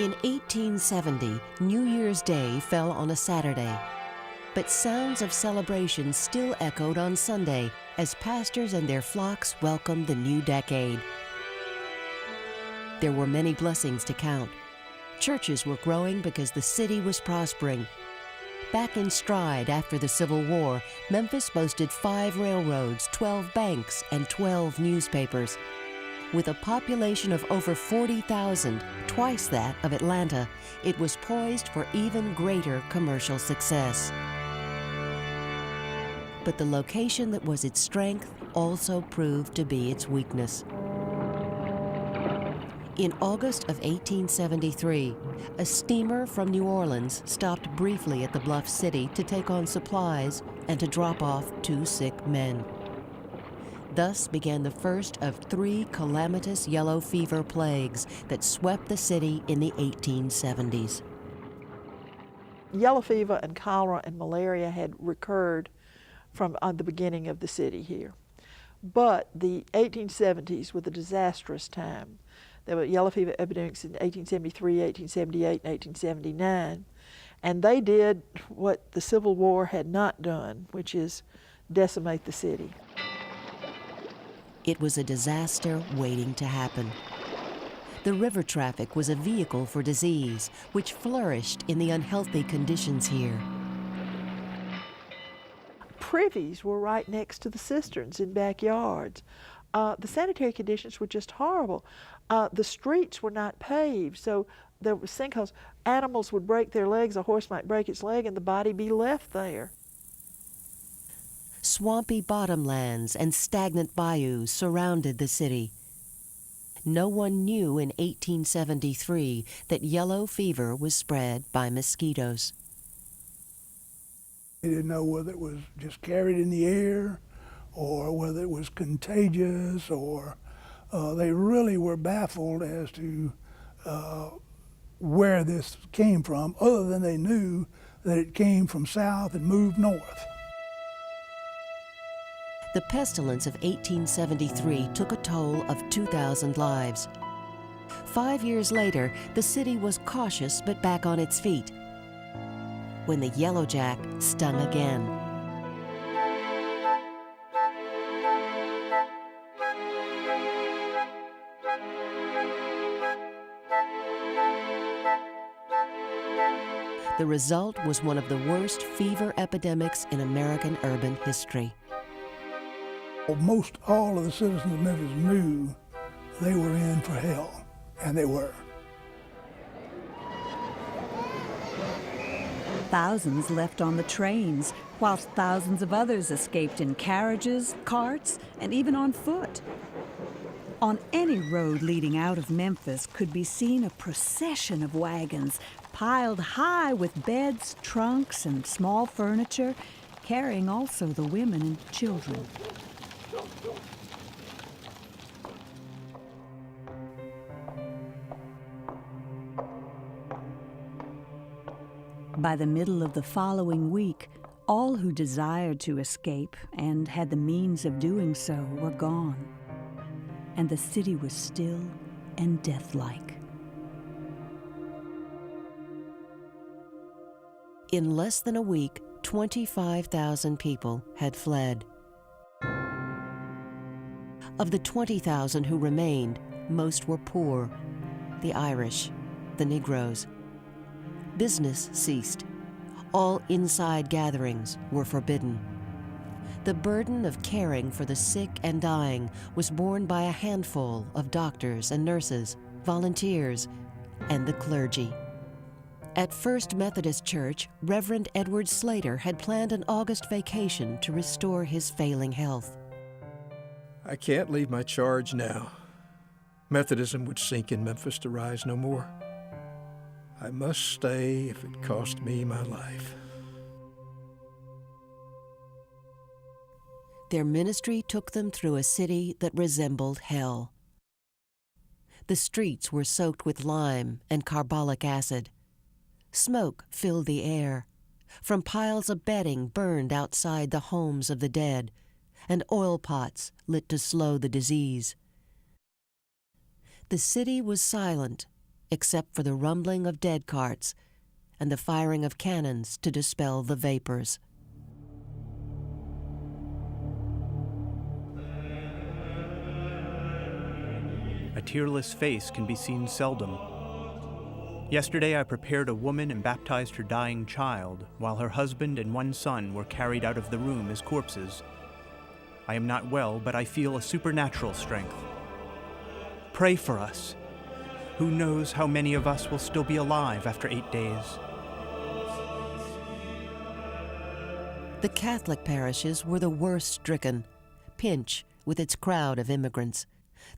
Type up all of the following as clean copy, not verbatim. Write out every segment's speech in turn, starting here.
In 1870, New Year's Day fell on a Saturday, but sounds of celebration still echoed on Sunday as pastors and their flocks welcomed the new decade. There were many blessings to count. Churches were growing because the city was prospering. Back in stride after the Civil War, Memphis boasted 5 railroads, 12 banks, and 12 newspapers. With a population of over 40,000, twice that of Atlanta, it was poised for even greater commercial success. But the location that was its strength also proved to be its weakness. In August of 1873, a steamer from New Orleans stopped briefly at the Bluff City to take on supplies and to drop off 2 sick men. Thus began the first of 3 calamitous yellow fever plagues that swept the city in the 1870s. Yellow fever and cholera and malaria had recurred from the beginning of the city here. But the 1870s were the disastrous time. There were yellow fever epidemics in 1873, 1878, and 1879. And they did what the Civil War had not done, which is decimate the city. It was a disaster waiting to happen. The river traffic was a vehicle for disease, which flourished in the unhealthy conditions here. Privies were right next to the cisterns in backyards. The sanitary conditions were just horrible. The streets were not paved, so there were sinkholes. Animals would break their legs. A horse might break its leg and the body be left there. Swampy bottomlands and stagnant bayous surrounded the city. No one knew in 1873 that yellow fever was spread by mosquitoes. They didn't know whether it was just carried in the air or whether it was contagious, or they really were baffled as to where this came from, other than they knew that it came from south and moved north. The pestilence of 1873 took a toll of 2,000 lives. 5 years later, the city was cautious but back on its feet when the yellowjack stung again. The result was one of the worst fever epidemics in American urban history. Most all of the citizens of Memphis knew they were in for hell, and they were. Thousands left on the trains, whilst thousands of others escaped in carriages, carts, and even on foot. On any road leading out of Memphis could be seen a procession of wagons piled high with beds, trunks, and small furniture, carrying also the women and children. By the middle of the following week, all who desired to escape and had the means of doing so were gone, and the city was still and deathlike. In less than a week, 25,000 people had fled. Of the 20,000 who remained, most were poor, the Irish, the Negroes. Business ceased. All inside gatherings were forbidden. The burden of caring for the sick and dying was borne by a handful of doctors and nurses, volunteers, and the clergy. At First Methodist Church, Reverend Edward Slater had planned an August vacation to restore his failing health. I can't leave my charge now. Methodism would sink in Memphis to rise no more. I must stay if it cost me my life. Their ministry took them through a city that resembled hell. The streets were soaked with lime and carbolic acid. Smoke filled the air. From piles of bedding burned outside the homes of the dead, and oil pots lit to slow the disease. The city was silent, except for the rumbling of dead carts and the firing of cannons to dispel the vapors. A tearless face can be seen seldom. Yesterday I prepared a woman and baptized her dying child, while her husband and one son were carried out of the room as corpses. I am not well, but I feel a supernatural strength. Pray for us. Who knows how many of us will still be alive after 8 days? The Catholic parishes were the worst stricken. Pinch, with its crowd of immigrants.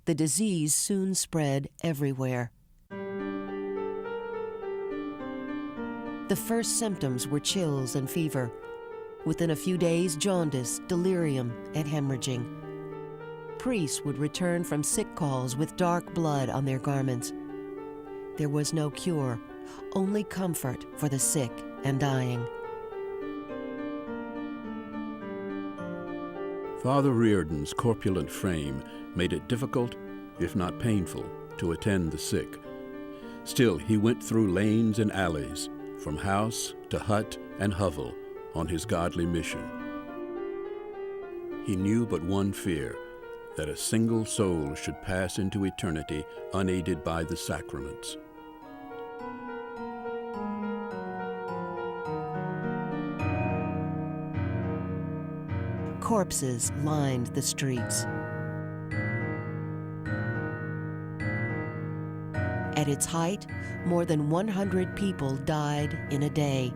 The disease soon spread everywhere. The first symptoms were chills and fever. Within a few days, jaundice, delirium, and hemorrhaging. Priests would return from sick calls with dark blood on their garments. There was no cure, only comfort for the sick and dying. Father Reardon's corpulent frame made it difficult, if not painful, to attend the sick. Still, he went through lanes and alleys, from house to hut and hovel, on his godly mission. He knew but one fear, that a single soul should pass into eternity unaided by the sacraments. Corpses lined the streets. At its height, more than 100 people died in a day.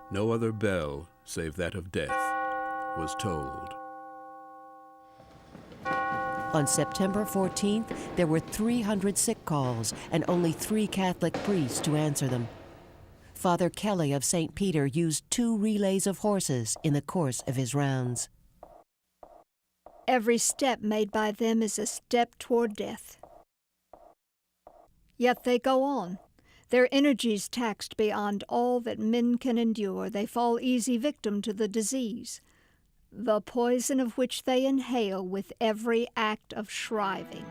No other bell, save that of death, was tolled. On September 14th, there were 300 sick calls and only 3 Catholic priests to answer them. Father Kelly of St. Peter used 2 relays of horses in the course of his rounds. Every step made by them is a step toward death. Yet they go on. Their energies taxed beyond all that men can endure, they fall easy victim to the disease, the poison of which they inhale with every act of shriving.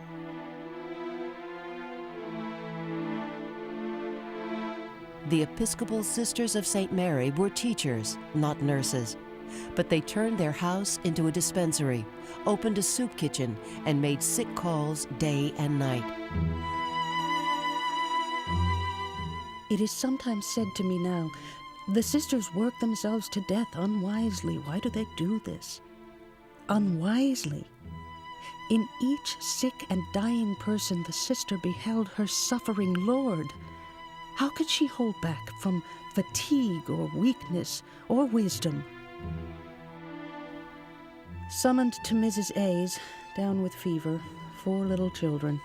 The Episcopal Sisters of St. Mary were teachers, not nurses, but they turned their house into a dispensary, opened a soup kitchen, and made sick calls day and night. It is sometimes said to me now, the sisters work themselves to death unwisely. Why do they do this? Unwisely. In each sick and dying person, the sister beheld her suffering Lord. How could she hold back from fatigue or weakness or wisdom? Summoned to Mrs. A's, down with fever, 4 little children.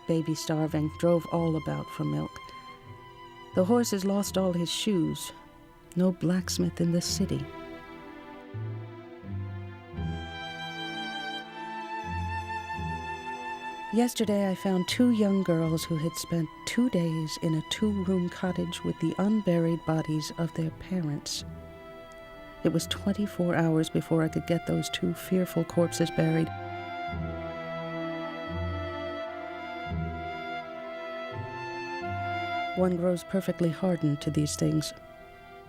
Baby starving, drove all about for milk. The horses lost all his shoes. No blacksmith in the city. Yesterday I found 2 young girls who had spent 2 days in a 2-room cottage with the unburied bodies of their parents. It was 24 hours before I could get those 2 fearful corpses buried. One grows perfectly hardened to these things.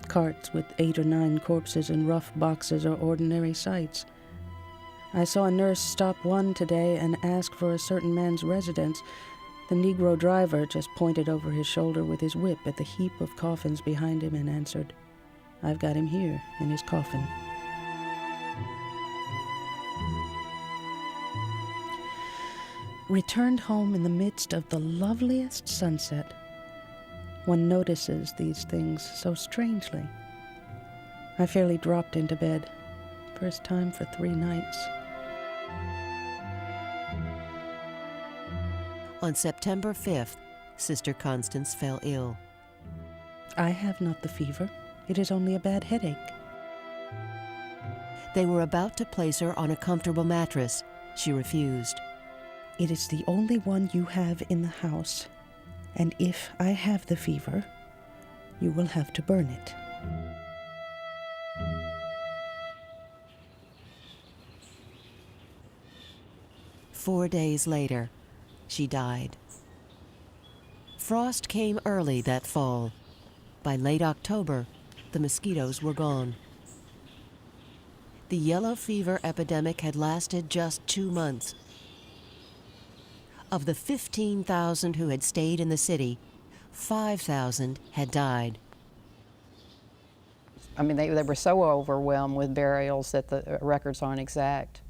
Carts with 8 or 9 corpses in rough boxes are ordinary sights. I saw a nurse stop one today and ask for a certain man's residence. The Negro driver just pointed over his shoulder with his whip at the heap of coffins behind him and answered, "I've got him here in his coffin." Returned home in the midst of the loveliest sunset. One notices these things so strangely. I fairly dropped into bed. First time for 3 nights. On September 5th, Sister Constance fell ill. I have not the fever. It is only a bad headache. They were about to place her on a comfortable mattress. She refused. It is the only one you have in the house. And if I have the fever, You will have to burn it. Four days later, she died. Frost came early that fall. By late October, the mosquitoes were gone. The yellow fever epidemic had lasted just 2 months. Of the 15,000 who had stayed in the city, 5,000 had died. I mean, they were so overwhelmed with burials that the records aren't exact.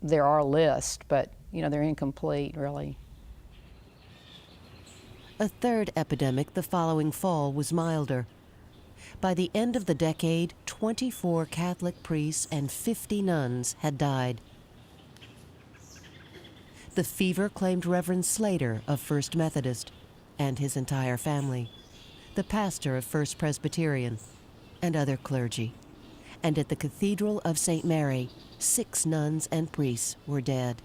There are lists, but they're incomplete, really. A third epidemic the following fall was milder. By the end of the decade, 24 Catholic priests and 50 nuns had died. The fever claimed Reverend Slater of First Methodist and his entire family, the pastor of First Presbyterian, and other clergy. And at the Cathedral of St. Mary, 6 nuns and priests were dead,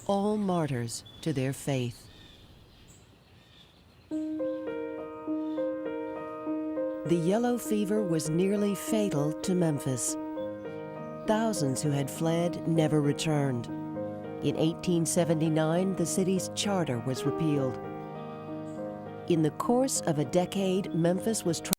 all martyrs to their faith. The yellow fever was nearly fatal to Memphis. Thousands who had fled never returned. In 1879, the city's charter was repealed. In the course of a decade, Memphis was